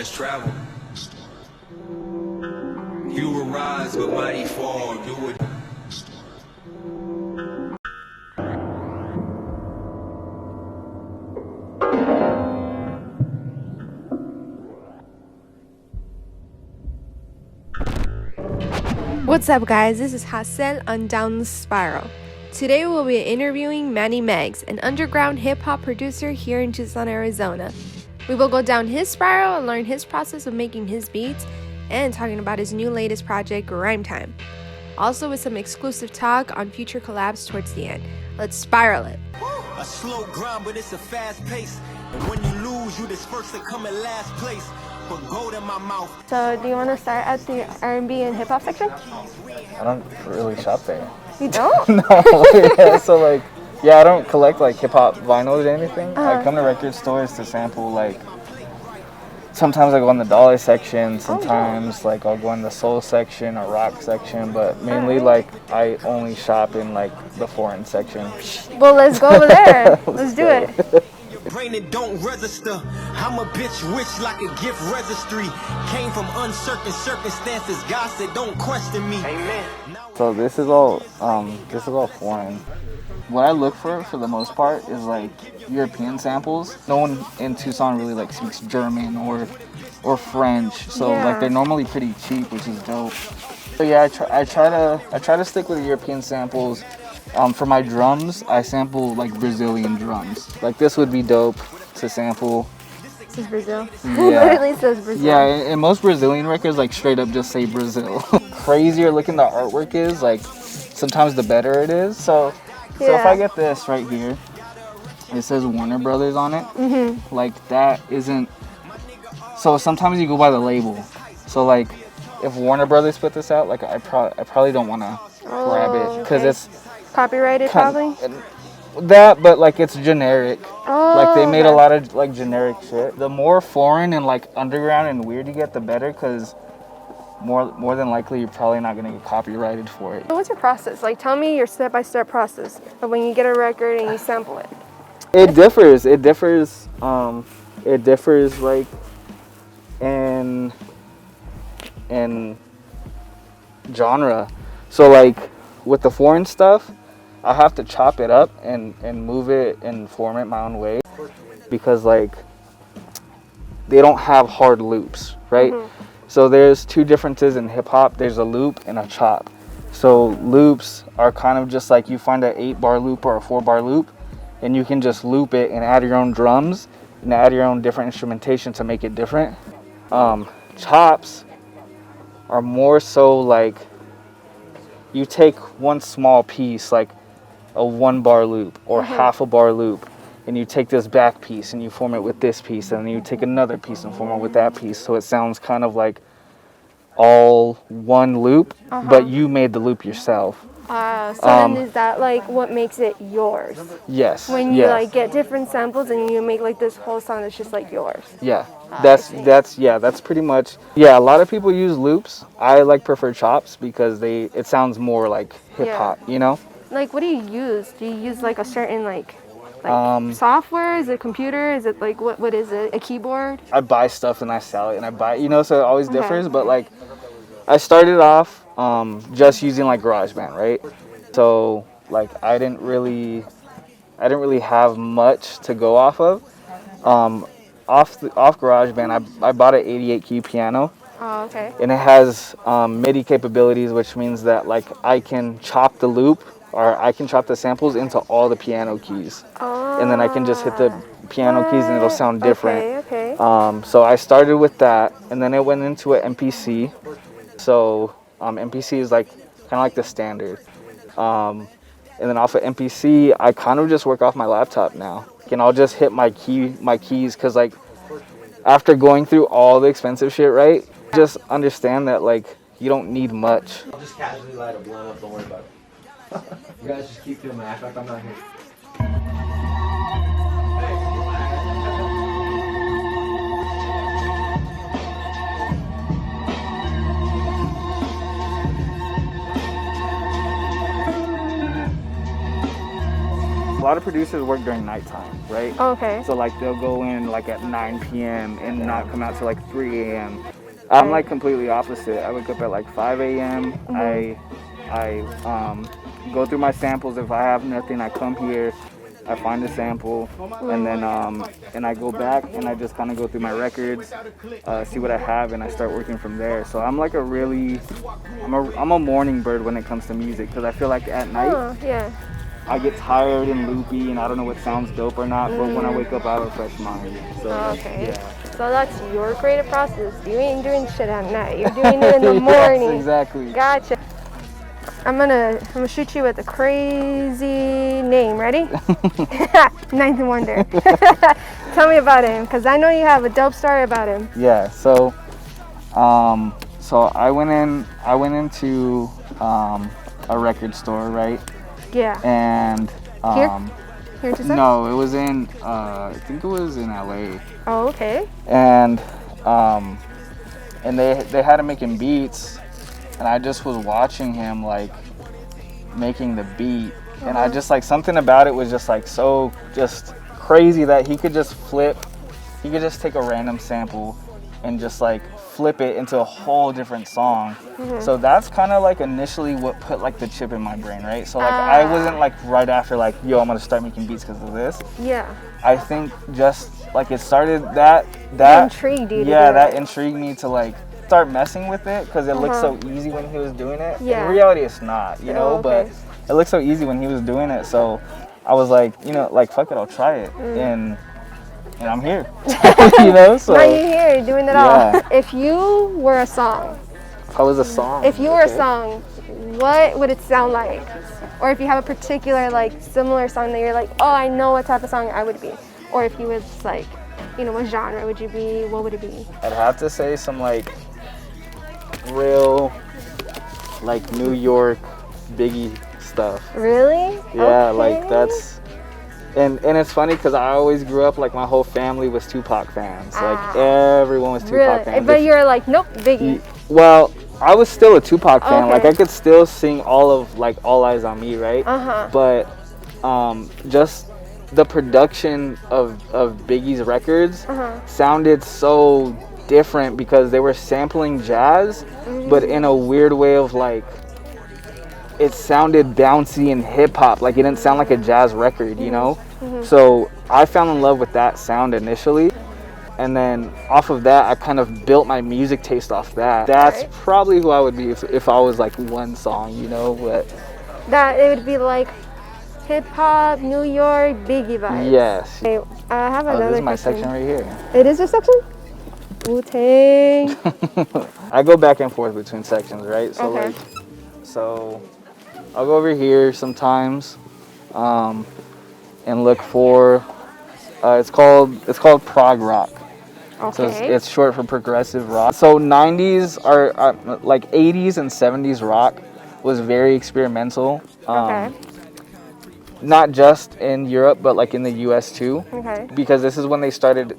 less travel. You will rise, but mighty fall. Do it. What's up, guys? This is HASSEL on Down the Spiral. Today we'll be interviewing Mannymegz, an underground hip-hop producer here in Tucson, Arizona. We will go down his spiral and learn his process of making his beats and talking about his new latest project, GRIMETYME. Also with some exclusive talk on future collabs towards the end. Let's spiral it. A slow grind, but it's a fast pace. And when you lose, you this first to come in last place. Put gold in my mouth. So do you want to start at the R&B and hip-hop section? I don't really shop there. You don't? No, yeah, so like, yeah, I don't collect like hip-hop vinyls or anything. I come to record stores to sample, like, sometimes I go in the dollar section, sometimes like I'll go in the soul section or rock section, but mainly like I only shop in like the foreign section. Well, let's go over there. Let's do it. Brain it don't register. I'm a bitch rich like a gift registry. Came from uncertain circumstances. God said don't question me. Amen. So this is all foreign. What I look for the most part is like European samples. No one in Tucson really like speaks German or French, so like they're normally pretty cheap, which is dope. So yeah, I try to stick with European samples. For my drums, I sample like Brazilian drums. Like this would be dope to sample. This is Brazil. Yeah. Literally says Brazil. Yeah, and most Brazilian records like straight up just say Brazil. Crazier looking the artwork is, like sometimes the better it is. So if I get this right here, it says Warner Brothers on it. Like that isn't. So sometimes you go by the label. So like if Warner Brothers put this out, like I probably don't want to grab it because it's copyrighted, probably. That, but like it's generic. Like they made a lot of like generic shit. The more foreign and like underground and weird you get, the better, because more than likely you're probably not gonna get copyrighted for it. So what's your process? Like, tell me your step-by-step process of when you get a record and you sample it. It differs. It differs like in genre. So like with the foreign stuff, I have to chop it up and move it and form it my own way, because like they don't have hard loops, right? So there's two differences in hip hop. There's a loop and a chop. So loops are kind of just like you find an 8-bar loop or a 4-bar loop, and you can just loop it and add your own drums and add your own different instrumentation to make it different. Chops are more so like you take one small piece, like a 1-bar loop or half a bar loop, and you take this back piece and you form it with this piece, and then you take another piece and form it with that piece, so it sounds kind of like all one loop, but you made the loop yourself. So then is that like what makes it yours? Yes. When you like get different samples and you make like this whole song that's just like yours. Yeah. That's pretty much. Yeah, a lot of people use loops. I prefer chops because it sounds more like hip hop, you know? Like, what do you use? Do you use like a certain like software? Is it a computer? Is it like what is it? A keyboard? I buy stuff and I sell it, and I buy, you know, so it always differs, but like I started off just using like GarageBand, right? So like I didn't really have much to go off of. Off GarageBand, I bought an 88 key piano. Oh, okay. And it has MIDI capabilities, which means that like I can chop the loop, or I can chop the samples into all the piano keys, and then I can just hit the piano keys and it'll sound different. Okay. So I started with that, and then it went into an MPC. So MPC is like kind of like the standard. And then off of MPC, I kind of just work off my laptop now. And I'll just hit my keys, because like after going through all the expensive shit, right, just understand that like you don't need much. I'll just casually light a blunt up, don't worry about it. You guys just keep filming, act like I'm not here. lot of producers work during nighttime, right? Oh, okay. So like they'll go in like at 9 p.m. and not come out till like 3 a.m. I'm like completely opposite. I wake up at like 5 a.m. I go through my samples. If I have nothing, I come here, I find a sample, and then and I go back and I just kind of go through my records, see what I have, and I start working from there. So I'm like I'm a morning bird when it comes to music, because I feel like at night I get tired and loopy and I don't know what sounds dope or not, but when I wake up I have a fresh mind. So So that's your creative process. You ain't doing shit at night. You're doing it in the morning. Yes, exactly. Gotcha. I'm gonna shoot you with a crazy name. Ready? Ninth Wonder. Tell me about him, because I know you have a dope story about him. Yeah. So, so I went into a record store, right? Yeah. And Here in Tucson? no, it was in I think it was in LA. Oh, okay. And they had him making beats, and I just was watching him like making the beat, and I just like something about it was just like so just crazy that he could just take a random sample and just like flip it into a whole different song. So that's kind of like initially what put like the chip in my brain, right? So like I wasn't like right after like, yo, I'm gonna start making beats because of this. Yeah. I think just like it started that intrigued you. Yeah, that intrigued me to like start messing with it, because it looked so easy when he was doing it. In reality it's not, you know, but it looked so easy when he was doing it. So I was like, you know, like fuck it, I'll try it. And I'm here. You know, so now you're here doing it all. If you were a song, I was a song. If you were a song, what would it sound like? Or if you have a particular like similar song that you're like, oh, I know what type of song I would be. Or if you was like, you know, what genre would you be? What would it be? I'd have to say some like real like New York Biggie stuff. Really? Yeah, like that's and it's funny because I always grew up like my whole family was Tupac fans. Like everyone was Tupac fans. But you're like, nope, Biggie. Well, I was still a Tupac fan. Like I could still sing all of like All Eyes on Me, right? But just the production of Biggie's records sounded so different because they were sampling jazz, but in a weird way of like it sounded bouncy and hip hop. Like it didn't sound like a jazz record, you know? So I fell in love with that sound initially. And then off of that, I kind of built my music taste off that. That's probably who I would be if I was like one song, you know? But that it would be like hip hop, New York, Biggie vibes. Yes. Okay, I have another this is my question. section right here. It is your section? Wu-Tang. I go back and forth between sections, right? So like, so I'll go over here sometimes, and look for. It's called prog rock. So it's short for progressive rock. So 90s are like 80s and 70s rock was very experimental. Not just in Europe, but like in the US too. Because this is when they started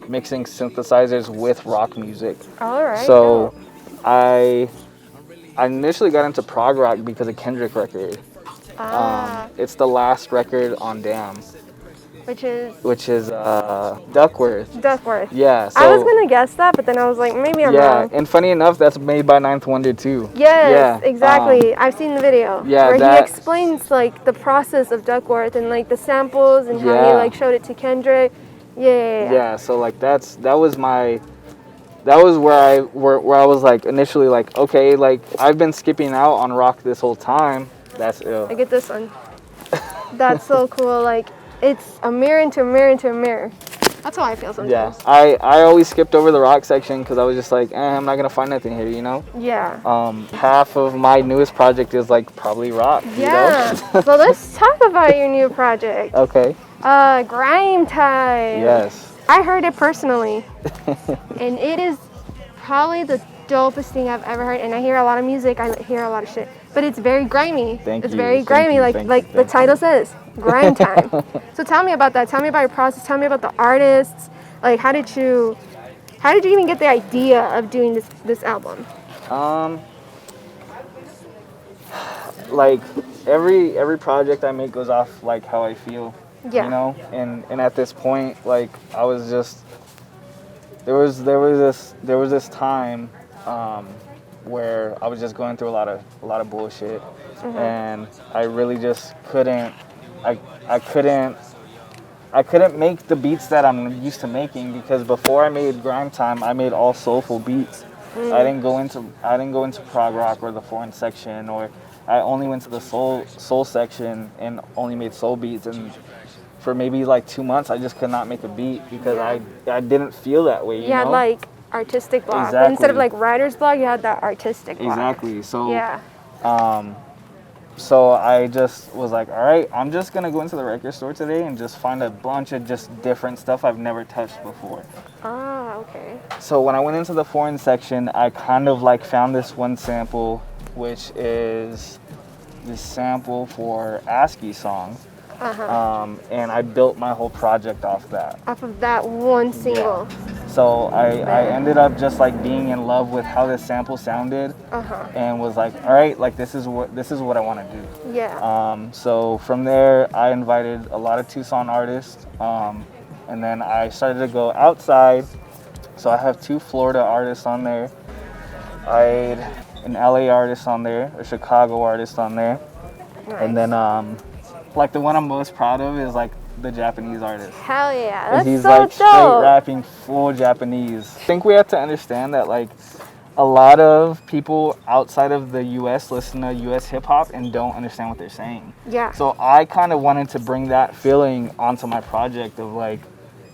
mixing synthesizers with rock music. So I initially got into prog rock because of Kendrick record. It's the last record on Damn. Which is Duckworth. Duckworth. Yeah. So, I was gonna guess that, but then I was like, maybe I'm wrong. And funny enough, that's made by Ninth Wonder too. Yes, exactly. I've seen the video. Where he explains like the process of Duckworth and like the samples and how he like showed it to Kendrick. Yeah. So like that was where I was like initially like, okay, like I've been skipping out on rock this whole time. That's ill. I get this one. That's so cool. Like. It's a mirror into a mirror into a mirror. That's how I feel sometimes. Yeah, I always skipped over the rock section because I was just like, I'm not gonna find nothing here, you know? Yeah. Half of my newest project is like probably rock. Yeah. You know? So let's talk about your new project. Okay. GRIMETYME. Yes. I heard it personally, and it is probably the dopest thing I've ever heard. And I hear a lot of music. I hear a lot of shit, but it's very grimy. It's very grimy, like the title says. GRIMETYME. So tell me about that. Tell me about your process. Tell me about the artists. Like, how did you even get the idea of doing this album? like every project I make goes off like how I feel. Yeah. You know, and at this point, like I was just there was this time where I was just going through a lot of bullshit, and I really just couldn't I couldn't make the beats that I'm used to making, because before I made GRIMETYME, I made all soulful beats. I didn't go into prog rock or the foreign section, or I only went to the soul section and only made soul beats. And for maybe like 2 months, I just could not make a beat because I didn't feel that way. You had know? like artistic block. Exactly. Instead of like writer's block, you had that artistic block. Exactly. So yeah. So I just was like, all right, I'm just gonna go into the record store today and just find a bunch of just different stuff I've never touched before. Ah, okay. So when I went into the foreign section, I kind of like found this one sample, which is this sample for ASCII song. And I built my whole project off that. Off of that one single. Yeah. So I ended up just like being in love with how this sample sounded, and was like, all right, like this is what I want to do. Yeah. So from there, I invited a lot of Tucson artists, and then I started to go outside. So I have 2 Florida artists on there. I had an LA artist on there, a Chicago artist on there, and then like the one I'm most proud of is like the Japanese artist. Hell yeah, that's he's so like dope. straight rapping full Japanese. I think we have to understand that like a lot of people outside of the US listen to US hip hop and don't understand what they're saying. Yeah. So I kind of wanted to bring that feeling onto my project of like,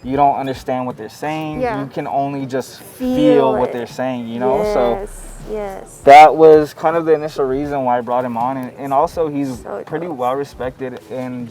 you don't understand what they're saying. Yeah. You can only just feel what they're saying, you know? Yes. Yes. That was kind of the initial reason why I brought him on, and also he's So pretty dope. well respected in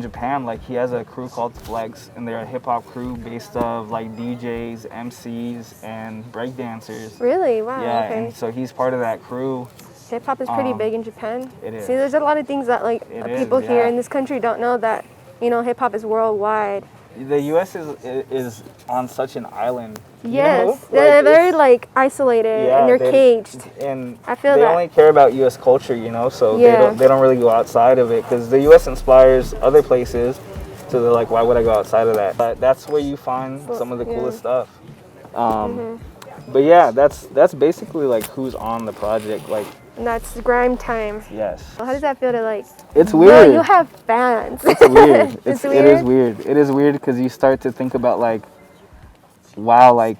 Japan. Like he has a crew called Flex, and they're a hip hop crew based of like DJs, MCs, and breakdancers. Really? Wow. Yeah, Okay. and so he's part of that crew. Hip hop is pretty big in Japan. It is. See, there's a lot of things that like people here yeah. in this country don't know, that hip hop is worldwide. The U.S. is on such an island. Yes, you know? they're Like, very like isolated, and they're caged. And I feel they that. only care about U.S. culture, you know, so Yeah. they don't really go outside of it, because the U.S. inspires other places. So they're like, why would I go outside of that? But that's where you find some of the coolest stuff. But yeah, that's basically like who's on the project. Like, And that's GRIMETYME. yes, How does that feel to like? it's weird. Well, you have fans. It's weird. It's It is weird. It is weird because you start to think about like, wow, like,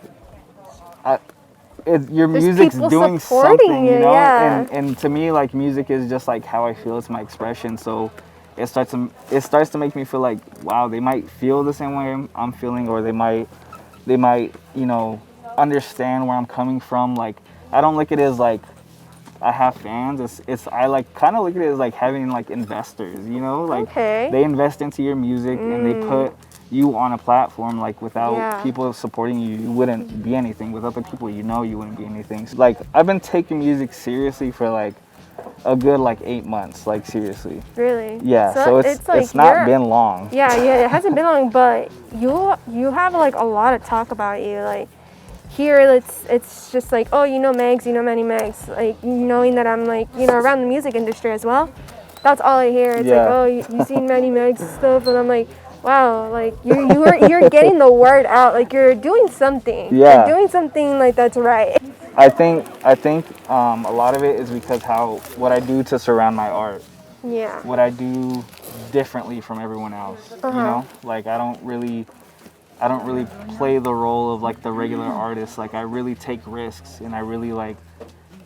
your music's people doing supporting something, you, you know. yeah. And to me, like, music is just like how I feel. It's my expression. So it starts to make me feel like, wow, they might feel the same way I'm feeling, or they might understand where I'm coming from. Like, I don't look at it as like I have fans. I like kind of look at it as like having like investors, you know, like Okay. they invest into your music and they put you on a platform. Like without people supporting you, you wouldn't be anything. Without the people you wouldn't be anything. So, like, I've been taking music seriously for like a good like 8 months, like seriously. Really? Yeah, so it's not been long. Yeah, it hasn't been long, but you have like a lot of talk about you. Like here, it's just like, oh, Megz, Mannymegz. Like, knowing that I'm like, around the music industry as well. That's all I hear. It's like, oh, you seen Mannymegz stuff, and I'm like, wow, like you're getting the word out. Like you're doing something. Yeah. You're doing something like that's right. I think a lot of it is because what I do to surround my art. Yeah. What I do differently from everyone else. You know, like I don't really play the role of like the regular artist. Like I really take risks, and I really like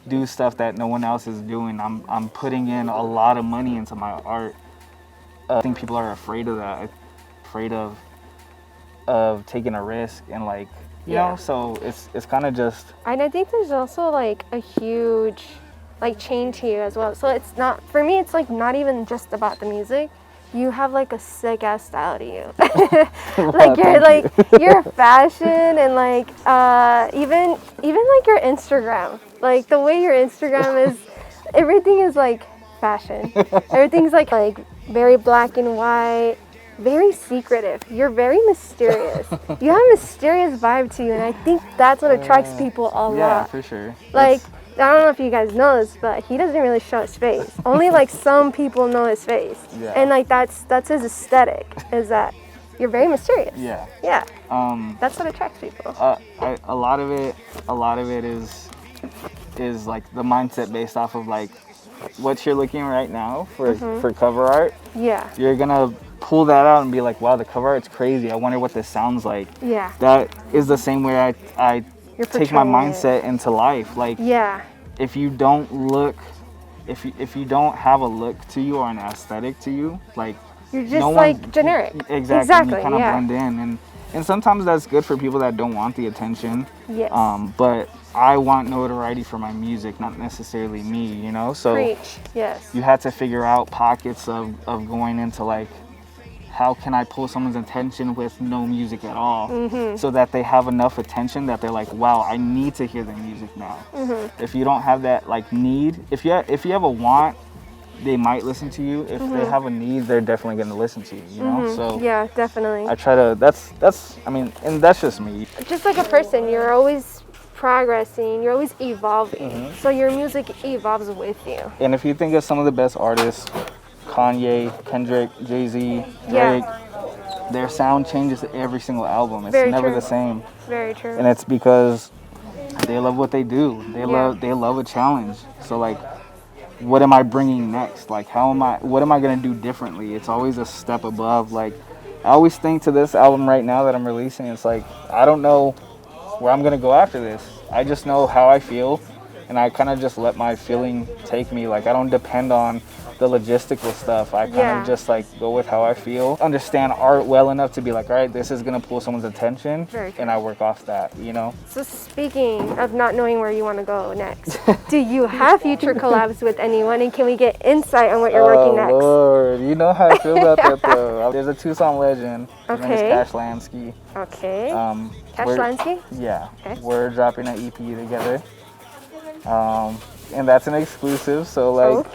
do stuff that no one else is doing. I'm putting in a lot of money into my art. I think people are afraid of that. Afraid of taking a risk, and like you know, so it's kind of just. And I think there's also like a huge like change here as well. So it's not, for me, it's like not even just about the music. You have like a sick ass style to you. Like you're like your fashion, and like even like your Instagram. Like the way your Instagram is, everything is like fashion. Everything's like very black and white. Very secretive. You're very mysterious. You have a mysterious vibe to you, and I think that's what attracts people a lot. Yeah, for sure. Like I don't know if you guys know this, but he doesn't really show his face. Only like some people know his face. Yeah. And like that's his aesthetic, is that you're very mysterious. Yeah. Yeah. That's what attracts people. A lot of it is like the mindset based off of like what you're looking right now for cover art. Yeah. You're gonna pull that out and be like, wow, the cover art's crazy. I wonder what this sounds like. Yeah. That is the same way I take my mindset into life. Like, yeah. if you don't look, if you don't have a look to you or an aesthetic to you, like, you're just like generic. Exactly. You kind of blend in, and sometimes that's good for people that don't want the attention. Yes. But I want notoriety for my music, not necessarily me, you know? So preach. Yes. you had to figure out pockets of going into like, how can I pull someone's attention with no music at all, so that they have enough attention that they're like, wow, I need to hear their music now. If you don't have that like need, if you have a want, they might listen to you. If they have a need, they're definitely going to listen to you, you know? So yeah, definitely. I try to, that's, I mean, and that's just me. Just like a person, you're always progressing, you're always evolving. So your music evolves with you. And if you think of some of the best artists, Kanye, Kendrick, Jay-Z, Drake, their sound changes every single album. It's never the same. Very true. And it's because they love what they do. They love a challenge. So like, what am I bringing next? Like, what am I going to do differently? It's always a step above. Like, I always think to this album right now that I'm releasing, it's like, I don't know where I'm going to go after this. I just know how I feel, and I kind of just let my feeling take me. Like, I don't depend on the logistical stuff. I kind of just like go with how I feel, understand art well enough to be like, all right, this is going to pull someone's attention, and I work off that, you know? So speaking of not knowing where you want to go next, do you have future collabs with anyone, and can we get insight on what you're working next? Oh Lord, you know how I feel about that though. There's a Tucson legend. His name is Cash Lansky. Okay. Cash Lansky? Yeah. Okay. We're dropping an EP together. And that's an exclusive, so like,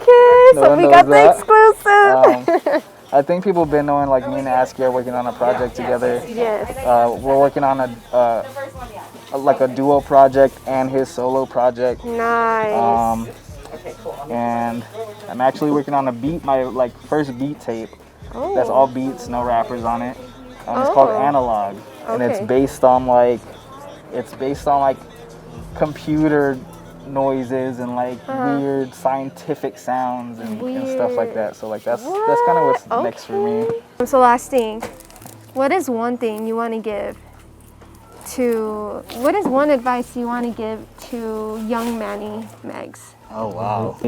so we got the exclusive. I think people have been knowing, like, me and Asky are working on a project together. Yes. We're working on a duo project and his solo project. Nice. And I'm actually working on my like first beat tape. That's all beats, no rappers on it. It's called Analog, and it's based on like computer noises and like weird scientific sounds and stuff like that. So like that's kind of what's next for me. So last thing, what is one thing you want to give to, what is one advice you want to give to young Mannymegz? Oh wow.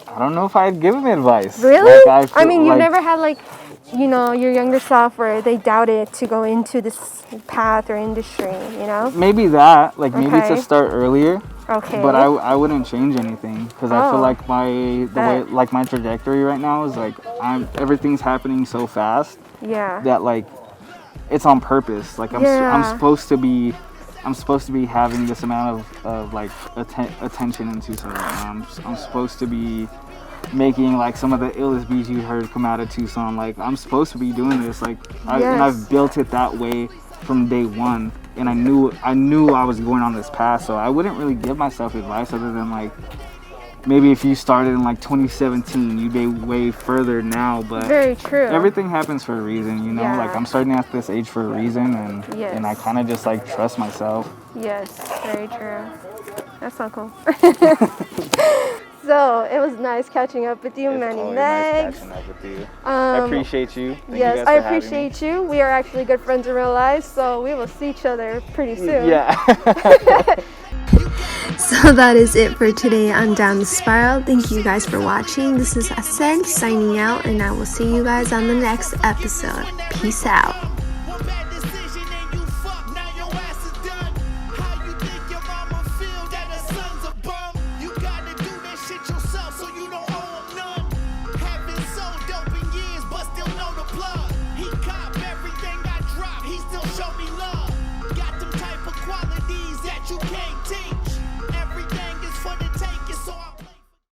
I don't know if I'd give him advice. Really? Like, I mean, you've never had like, you know, your younger self where they doubted to go into this path or industry, you know? Maybe that, like maybe to start earlier. Okay. But I wouldn't change anything because I feel like my trajectory right now is like everything's happening so fast. Yeah. That like it's on purpose. Like I'm supposed to be having this amount of like attention in Tucson right now. I'm supposed to be making like some of the illest beats you heard come out of Tucson. Like I'm supposed to be doing this. Like and I've built it that way from day one, and I knew I was going on this path. So I wouldn't really give myself advice other than like maybe if you started in like 2017, you'd be way further now. But very true. Everything happens for a reason, you know. Like I'm starting at this age for a reason, and I kind of just like trust myself. Yes, very true. That's so cool. So it was nice catching up with you, Mannymegz. Nice catching up with you. I appreciate you. Yes, I appreciate you. We are actually good friends in real life, so we will see each other pretty soon. Yeah. So that is it for today on Down the Spiral. Thank you guys for watching. This is HASSEL signing out, and I will see you guys on the next episode. Peace out.